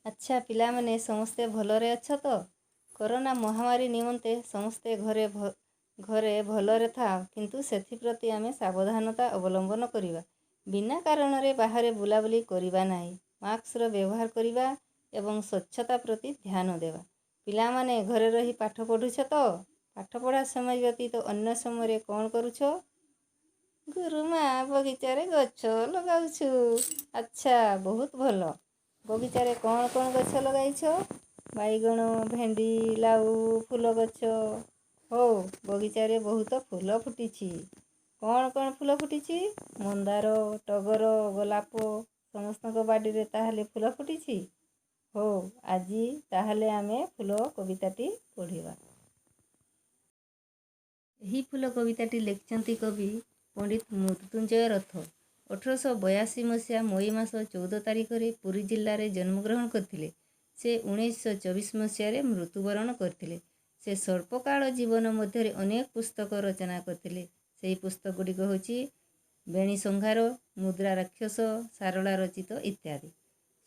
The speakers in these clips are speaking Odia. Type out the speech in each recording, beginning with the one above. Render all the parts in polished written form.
अच्छा पिलामाने समस्ते भलरे अछ तो? कोरोना महामारी निमंते समस्ते घरे भलरे था किंतु सेथिप्रति आमे सावधानता अवलंबन करिबा। बिना कारणरे बाहरे बुलाबुली करिबा नाही। मास्कर व्यवहार करिबा एवं स्वच्छता प्रति ध्यान देवा। पिलामाने घरे रही पाठ पढ़ुछ तो? पाठ पढ़ा समय व्यतीत अन्य समय कौन करुछ? गुरुमा बगीचारे गछ लगाउछु। अच्छा बहुत भल। बगीचारे कौन गछ लगाइछ? बाइगण, भेंडी, लाउ, फूल गछ। हो बगीचारे बहुत फूल फुटिछि। कौन फूल फुटिछि? मंदार, टगर, गोलाप। समस्तक बाड़ीरे ताहले फूल फुटिछि। हो आजी ताहले आमे फूल कविताटी पढ़िबा। ଏହି ଫୁଲ କବିତାଟି ଲେଖିଛନ୍ତି କବି ପଣ୍ଡିତ ମୃତ୍ୟୁଞ୍ଜୟ ରଥ। 1882 ମସିହା ମଇ ମାସ 14 ତାରିଖରେ ପୁରୀ ଜିଲ୍ଲାରେ ଜନ୍ମଗ୍ରହଣ କରିଥିଲେ। ସେ 1924 ମସିହାରେ ମୃତ୍ୟୁବରଣ କରିଥିଲେ। ସେ ସ୍ୱଳ୍ପକାଳ ଜୀବନ ମଧ୍ୟରେ ଅନେକ ପୁସ୍ତକ ରଚନା କରିଥିଲେ। ସେହି ପୁସ୍ତକ ଗୁଡ଼ିକ ହେଉଛି ବେଣୀ ସଂହାର, ମୁଦ୍ରା ରାକ୍ଷସ, ସାରଳା ରଚିତ ଇତ୍ୟାଦି।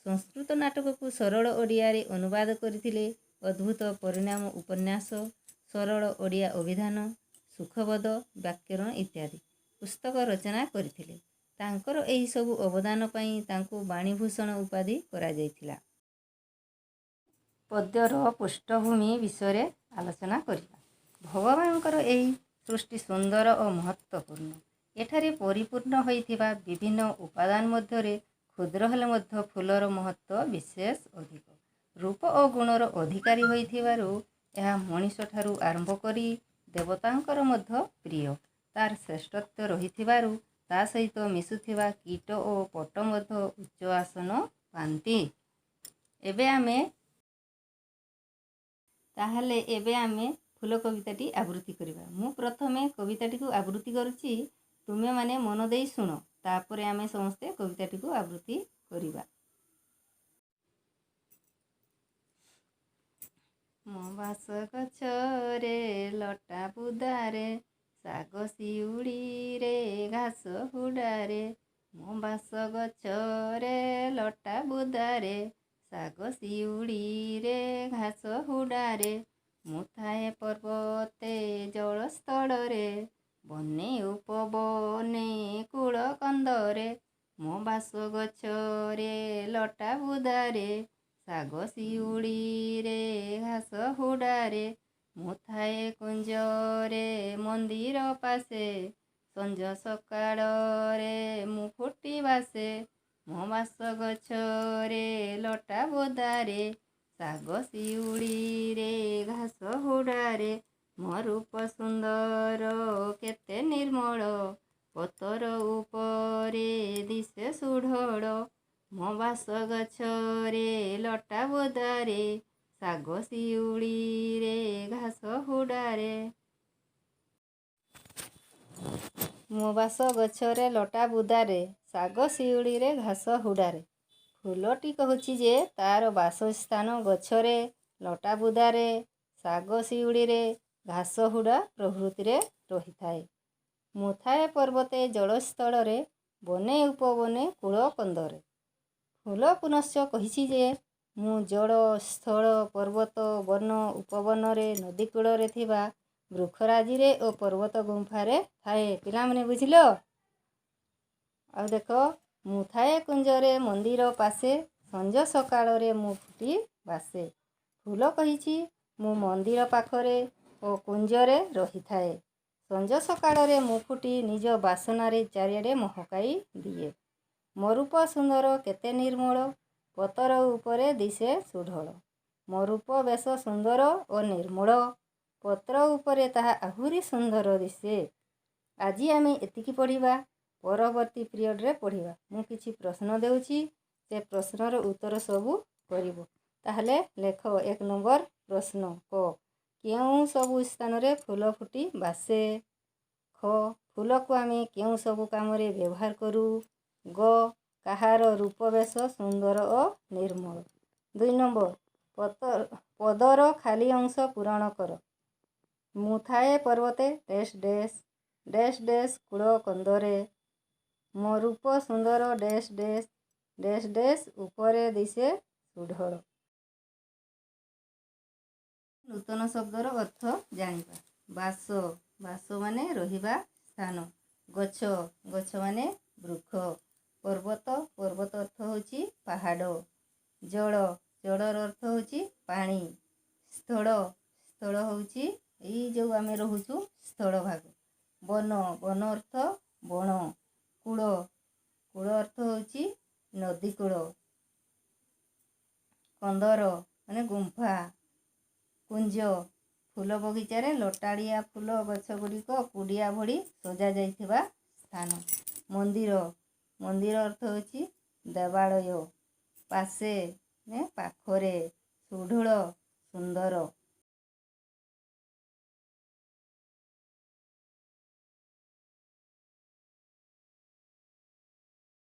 ସଂସ୍କୃତ ନାଟକକୁ ସରଳ ଓଡ଼ିଆରେ ଅନୁବାଦ କରିଥିଲେ। ଅଦ୍ଭୁତ ପରିଣାମ ଉପନ୍ୟାସ, ସରଳ ଓଡ଼ିଆ ଅଭିଧାନ, ସୁଖବୋଧ, ବ୍ୟାକରଣ ଇତ୍ୟାଦି ପୁସ୍ତକ ରଚନା କରିଥିଲେ। ତାଙ୍କର ଏହି ସବୁ ଅବଦାନ ପାଇଁ ତାଙ୍କୁ ବାଣୀଭୂଷଣ ଉପାଧି କରାଯାଇଥିଲା। ପଦ୍ୟର ପୃଷ୍ଠଭୂମି ବିଷୟରେ ଆଲୋଚନା କରିବା। ଭଗବାନଙ୍କର ଏହି ସୃଷ୍ଟି ସୁନ୍ଦର ଓ ମହତ୍ତ୍ୱପୂର୍ଣ୍ଣ। ଏଠାରେ ପରିପୂର୍ଣ୍ଣ ହୋଇଥିବା ବିଭିନ୍ନ ଉପାଦାନ ମଧ୍ୟରେ କ୍ଷୁଦ୍ର ହେଲେ ମଧ୍ୟ ଫୁଲର ମହତ୍ତ୍ୱ ବିଶେଷ ଅଧିକ। ରୂପ ଓ ଗୁଣର ଅଧିକାରୀ ହୋଇଥିବାରୁ ଏହା ମଣିଷଠାରୁ ଆରମ୍ଭ କରି ଦେବତାଙ୍କର ମଧ୍ୟ ପ୍ରିୟ। ତାର ଶ୍ରେଷ୍ଠତ୍ୱ ରହିଥିବାରୁ ତା ସହିତ ମିଶୁଥିବା କୀଟ ଓ ପଟ ମଧ୍ୟ ଉଚ୍ଚ ଆସନ ପାଆନ୍ତି। ଏବେ ଆମେ ଫୁଲ କବିତାଟି ଆବୃତ୍ତି କରିବା। ମୁଁ ପ୍ରଥମେ କବିତାଟିକୁ ଆବୃତ୍ତି କରୁଛି, ତୁମେମାନେ ମନ ଦେଇ ଶୁଣ। ତାପରେ ଆମେ ସମସ୍ତେ କବିତାଟିକୁ ଆବୃତ୍ତି କରିବା। ମୋ ବାସ ଗଛରେ ଲଟା ବୁଦାରେ, ଶାଗ ଶିଉଳିରେ ଘାସ ହୁଡ଼ାରେ। ମୋ ବାସ ଗଛରେ ଲଟା ବୁଦାରେ, ଶାଗ ଶିଉଳିରେ ଘାସ ହୁଡ଼ାରେ। ମୁଁ ଥାଏ ପର୍ବତେ ଜଳସ୍ଥଳରେ, ବନେ ଉପବନେ କୂଳ କନ୍ଦରେ। ମୋ ବାସ ଗଛରେ ଲଟା ବୁଦାରେ, ଶାଗ ଶିଉଳିରେ ଘାସ ହୁଡ଼ାରେ। ମୁଁ ଥାଏ କୁଞ୍ଜରେ ମନ୍ଦିର ପାଶେ, ସଞ୍ଜ ସକାଳରେ ମୁଁ ଫୁଟି ବାସେ। ମୋ ବାସ ଗଛରେ ଲଟା ବୁଦାରେ, ଶାଗ ଶିଉଳିରେ ଘାସ ହୁଡ଼ାରେ। ମୋ ରୂପ ସୁନ୍ଦର କେତେ ନିର୍ମଳ, ପତର ଉପରେ ଦିଶେ ସୁଢଳ। ମୋ ବାସ ଗଛରେ ଲଟା ବୁଦାରେ, ଶାଗ ଶିଉଳିରେ ଘାସ ହୁଡ଼ାରେ। ମୋ ବାସ ଗଛରେ ଲଟା ବୁଦାରେ, ଶାଗ ଶିଉଳିରେ ଘାସ ହୁଡ଼ାରେ। ଫୁଲଟି କହୁଛି ଯେ ତାର ବାସସ୍ଥାନ ଗଛରେ, ଲଟା ବୁଦାରେ, ଶାଗ ଶିଉଳିରେ, ଘାସ ହୁଡ଼ା ପ୍ରଭୃତିରେ ରହିଥାଏ। ମୁଁ ଥାଏ ପର୍ବତେ ଜଳସ୍ଥଳରେ, ବନେ ଉପବନେ କୂଳ କନ୍ଦରେ। ଫୁଲ ପୁନଶ୍ଚ କହିଛି ଯେ ମୁଁ ଜଳ, ସ୍ଥଳ, ପର୍ବତ, ବନ, ଉପବନରେ, ନଦୀ କୂଳରେ ଥିବା ବୃକ୍ଷରାଜିରେ ଓ ପର୍ବତ ଗୁମ୍ଫାରେ ଥାଏ। ପିଲାମାନେ ବୁଝିଲ? ଆଉ ଦେଖ, ମୁଁ ଥାଏ କୁଞ୍ଜରେ ମନ୍ଦିର ପାଶେ, ସଞ୍ଜ ସକାଳରେ ମୁଁ ଫୁଟି ବାସେ। ଫୁଲ କହିଛି ମୁଁ ମନ୍ଦିର ପାଖରେ ଓ କୁଞ୍ଜରେ ରହିଥାଏ। ସଞ୍ଜ ସକାଳରେ ମୁଁ ଫୁଟି ନିଜ ବାସନାରେ ଚାରିଆଡ଼େ ମହକାଇ ଦିଏ। ମୋ ରୂପ ସୁନ୍ଦର କେତେ ନିର୍ମଳ, ପତର ଉପରେ ଦିଶେ ସୁଢଳ। ମୋ ରୂପ ବେଶ ସୁନ୍ଦର ଓ ନିର୍ମଳ, ପତ୍ର ଉପରେ ତାହା ଆହୁରି ସୁନ୍ଦର ଦିଶେ। ଆଜି ଆମେ ଏତିକି ପଢ଼ିବା। ପରବର୍ତ୍ତୀ ପିରିୟଡ଼ରେ ପଢ଼ିବା। ମୁଁ କିଛି ପ୍ରଶ୍ନ ଦେଉଛି, ସେ ପ୍ରଶ୍ନର ଉତ୍ତର ସବୁ କରିବ। ତାହେଲେ ଲେଖ 1 ନମ୍ବର ପ୍ରଶ୍ନ। କ. କେଉଁ ସବୁ ସ୍ଥାନରେ ଫୁଲ ଫୁଟି ବାସେ? ଖ. ଫୁଲକୁ ଆମେ କେଉଁ ସବୁ କାମରେ ବ୍ୟବହାର କରୁ? ଗ. କାହାର ରୂପ ବେଶ ସୁନ୍ଦର ଓ ନିର୍ମଳ? 2 ନମ୍ବର ପଦର ଖାଲି ଅଂଶ ପୂରଣ କର। ମୁଁ ଥାଏ ପର୍ବତେ ଡେସ୍ ଡେସ୍ ଡେସ୍ ଡେସ୍ କୂଳ କନ୍ଦରେ। ମୋ ରୂପ ସୁନ୍ଦର ଡେସ୍ ଡେସ୍ ଡେସ୍ ଡେସ୍ ଉପରେ ଦିଶେ ସୁଢ଼ଳ। ନୂତନ ଶବ୍ଦର ଅର୍ଥ ଜାଣିବା। ବାସ, ବାସ ମାନେ ରହିବା ସ୍ଥାନ। ଗଛ, ଗଛ ମାନେ ବୃକ୍ଷ। ପର୍ବତ, ପର୍ବତ ଅର୍ଥ ହେଉଛି ପାହାଡ଼। ଜଳ, ଜଳର ଅର୍ଥ ହେଉଛି ପାଣି। ସ୍ଥଳ, ସ୍ଥଳ ହେଉଛି ଏଇ ଯେଉଁ ଆମେ ରହୁଛୁ ସ୍ଥଳ ଭାଗ। ବନ, ବନ ଅର୍ଥ ବଣ। କୂଳ, କୂଳ ଅର୍ଥ ହେଉଛି ନଦୀ କୂଳ। କନ୍ଦର ମାନେ ଗୁମ୍ଫା। କୁଞ୍ଜ, ଫୁଲ ବଗିଚାରେ ଲଟାଳିଆ ଫୁଲ ଗଛ ଗୁଡ଼ିକ କୁଡ଼ିଆ ଭଳି ସଜା ଯାଇଥିବା ସ୍ଥାନ। ମନ୍ଦିର, ମନ୍ଦିର ଅର୍ଥ ହେଉଛି ଦେବାଳୟ। ପାଶେ ପାଖରେ। ସୁଢ଼ଳ ସୁନ୍ଦର।